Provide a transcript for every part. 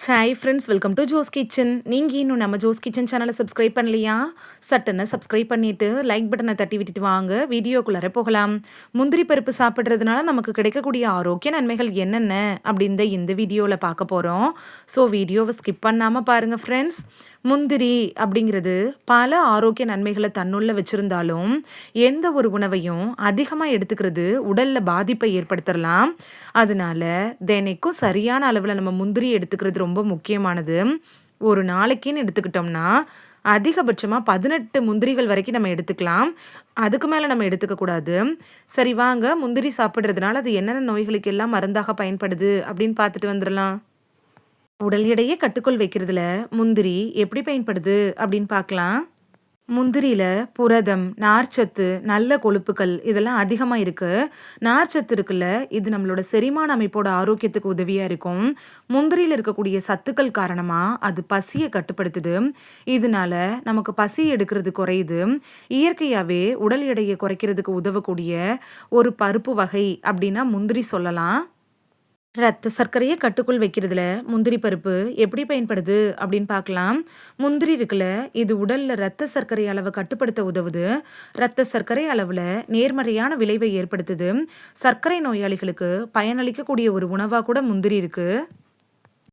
Hi friends, welcome to Jo's kitchen. நீங்கள் இன்னும் நம்ம ஜோஸ் கிச்சன் சேனலை சப்ஸ்கிரைப் பண்ணலையா? சட்டுன்னு சப்ஸ்கிரைப் பண்ணிவிட்டு லைக் பட்டனை தட்டி விட்டுட்டு வாங்க வீடியோக்குள்ளார போகலாம். முந்திரி பருப்பு சாப்பிட்றதுனால நமக்கு கிடைக்கக்கூடிய ஆரோக்கிய நன்மைகள் என்னென்ன அப்படின்னு இந்த வீடியோவில் பார்க்க போகிறோம். ஸோ வீடியோவை ஸ்கிப் பண்ணாமல் பாருங்கள் ஃப்ரெண்ட்ஸ். முந்திரி அப்படிங்கிறது பல ஆரோக்கிய நன்மைகளை தன்னுள்ள வச்சுருந்தாலும் எந்த ஒரு உணவையும் அதிகமாக எடுத்துக்கிறது உடலில் பாதிப்பை ஏற்படுத்தலாம். அதனால தினைக்கும் சரியான அளவில் நம்ம முந்திரி எடுத்துக்கிறது ரொம்ப முக்கியமானது. ஒரு நாளைக்குன்னு எடுத்துக்கிட்டோம்னா அதிகபட்சமாக 18 முந்திரிகள் வரைக்கும் நம்ம எடுத்துக்கலாம். அதுக்கு மேலே நம்ம எடுத்துக்கக்கூடாது. சரி வாங்க, முந்திரி சாப்பிட்றதுனால அது என்னென்ன நோய்களுக்கு எல்லாம் மருந்தாக பயன்படுது அப்படின்னு பார்த்துட்டு வந்துடலாம். உடல் எடையை கட்டுக்குள் வைக்கிறதுல முந்திரி எப்படி பயன்படுது அப்படின்னு பார்க்கலாம். முந்திரியில புரதம், நார்ச்சத்து, நல்ல கொழுப்புகள் இதெல்லாம் அதிகமாக இருக்கு. நார்ச்சத்து இருக்குல்ல, இது நம்மளோட செரிமான அமைப்போட ஆரோக்கியத்துக்கு உதவியா இருக்கும். முந்திரியில் இருக்கக்கூடிய சத்துக்கள் காரணமா அது பசியை கட்டுப்படுத்துது. இதனால நமக்கு பசி எடுக்கிறது குறையுது. இயற்கையாவே உடல் எடையை குறைக்கிறதுக்கு உதவக்கூடிய ஒரு பருப்பு வகை அப்படின்னா முந்திரி சொல்லலாம். ரத்த சர்க்கரையை கட்டுக்குள் வைக்கிறதுல முந்திரி பருப்பு எப்படி பயன்படுது அப்படின்னு பார்க்கலாம். முந்திரி இருக்குல்ல, இது உடல்ல ரத்த சர்க்கரை அளவை கட்டுப்படுத்த உதவுது. ரத்த சர்க்கரை அளவுல நேர்மறையான விளைவை ஏற்படுத்துது. சர்க்கரை நோயாளிகளுக்கு பயனளிக்கக்கூடிய ஒரு உணவா கூட முந்திரி இருக்கு.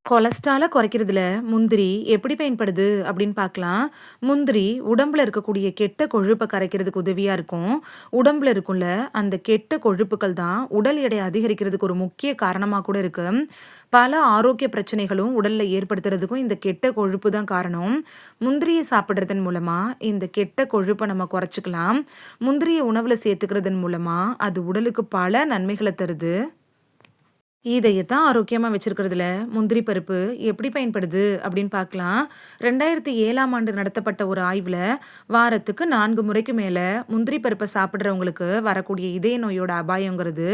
கொலஸ்ட்ராலை குறைக்கிறதுல முந்திரி எப்படி பயன்படுது அப்படின்னு பார்க்கலாம். முந்திரி உடம்புல இருக்கக்கூடிய கெட்ட கொழுப்பை கரைக்கிறதுக்கு உதவியாக இருக்கும். உடம்புல இருக்குள்ள அந்த கெட்ட கொழுப்புகள் தான் உடல் எடை அதிகரிக்கிறதுக்கு ஒரு முக்கிய காரணமாக கூட இருக்கு. பல ஆரோக்கிய பிரச்சனைகளும் உடலில் ஏற்படுத்துறதுக்கும் இந்த கெட்ட கொழுப்பு தான் காரணம். முந்திரியை சாப்பிட்றதன் மூலமாக இந்த கெட்ட கொழுப்பை நம்ம குறைச்சிக்கலாம். முந்திரியை உணவில் சேர்த்துக்கிறதன் மூலமாக அது உடலுக்கு பல நன்மைகளை தருது. இதையத்தான் ஆரோக்கியமாக வச்சிருக்கிறதுல முந்திரி பருப்பு எப்படி பயன்படுது அப்படின்னு பார்க்கலாம். 2007ஆம் ஆண்டு நடத்தப்பட்ட ஒரு ஆய்வில் வாரத்துக்கு 4 முறைக்கு மேலே முந்திரி பருப்பை சாப்பிட்றவங்களுக்கு வரக்கூடிய இதய நோயோட அபாயங்கிறது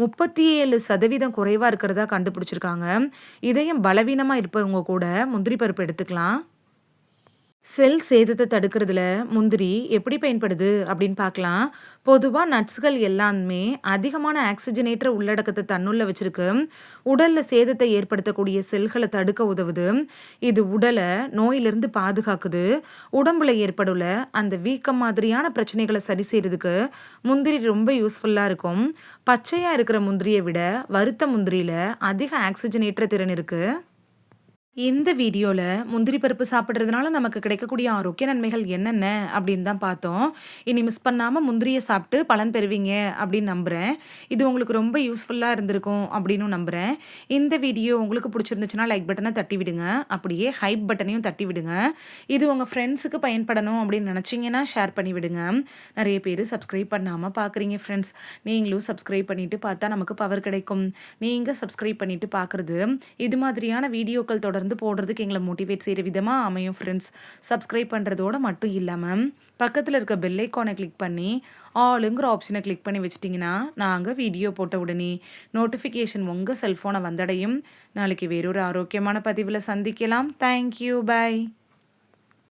37% குறைவாக இருக்கிறதா கண்டுபிடிச்சிருக்காங்க. இதயம் பலவீனமாக இருப்பவங்க கூட முந்திரி பருப்பு எடுத்துக்கலாம். செல் சேதத்தை தடுக்கிறதுல முந்திரி எப்படி பயன்படுது அப்படின்னு பார்க்கலாம். பொதுவாக நட்ஸ்கள் எல்லாமே அதிகமான ஆக்சிஜனேற்ற உள்ளடக்கத்தை தன்னுள்ள வச்சிருக்கு. உடல்ல சேதத்தை ஏற்படுத்தக்கூடிய செல்களை தடுக்க உதவுது. இது உடலை நோயிலிருந்து பாதுகாக்குது. உடம்புல ஏற்படுள்ள அந்த வீக்கம் மாதிரியான பிரச்சனைகளை சரி செய்யறதுக்கு முந்திரி ரொம்ப யூஸ்ஃபுல்லாக இருக்கும். பச்சையாக இருக்கிற முந்திரியை விட வறுத்த முந்திரியில் அதிக ஆக்சிஜனேற்ற திறன் இருக்குது. இந்த வீடியோவில் முந்திரி பருப்பு சாப்பிட்றதுனால நமக்கு கிடைக்கக்கூடிய ஆரோக்கிய நன்மைகள் என்னென்ன அப்படின்னு தான் பார்த்தோம். இனி மிஸ் பண்ணாமல் முந்திரியை சாப்பிட்டு பலன் பெறுவீங்க அப்படின்னு நம்புகிறேன். இது உங்களுக்கு ரொம்ப யூஸ்ஃபுல்லாக இருந்திருக்கும் அப்படின்னு நம்புகிறேன். இந்த வீடியோ உங்களுக்கு பிடிச்சிருந்துச்சுன்னா லைக் பட்டனை தட்டி விடுங்க. அப்படியே ஹைப் பட்டனையும் தட்டி விடுங்க. இது உங்கள் ஃப்ரெண்ட்ஸுக்கு பயன்படணும் அப்படின்னு நினச்சிங்கன்னா ஷேர் பண்ணி விடுங்க. நிறைய பேர் சப்ஸ்கிரைப் பண்ணாமல் பார்க்குறீங்க ஃப்ரெண்ட்ஸ். நீங்களும் சப்ஸ்கிரைப் பண்ணிவிட்டு பார்த்தா நமக்கு பவர் கிடைக்கும். நீங்கள் சப்ஸ்கிரைப் பண்ணிவிட்டு பார்க்குறது இது மாதிரியான வீடியோக்கள் தொடர்ந்து போடுறதுக்கு எங்களை மோட்டிவேட் செய்கிற விதமாக அமையும் ஃப்ரெண்ட்ஸ். சப்ஸ்கிரைப் பண்ணுறதோட மட்டும் இல்லாமல் பக்கத்தில் இருக்க பெல் ஐக்கானை கிளிக் பண்ணி ஆளுங்கிற ஆப்ஷனை கிளிக் பண்ணி வச்சிட்டிங்கன்னா நாங்கள் வீடியோ போட்ட உடனே நோட்டிஃபிகேஷன் உங்கள் செல்ஃபோனை வந்தடையும். நாளைக்கு வேறொரு ஆரோக்கியமான பதிவில் சந்திக்கலாம். Thank you, by.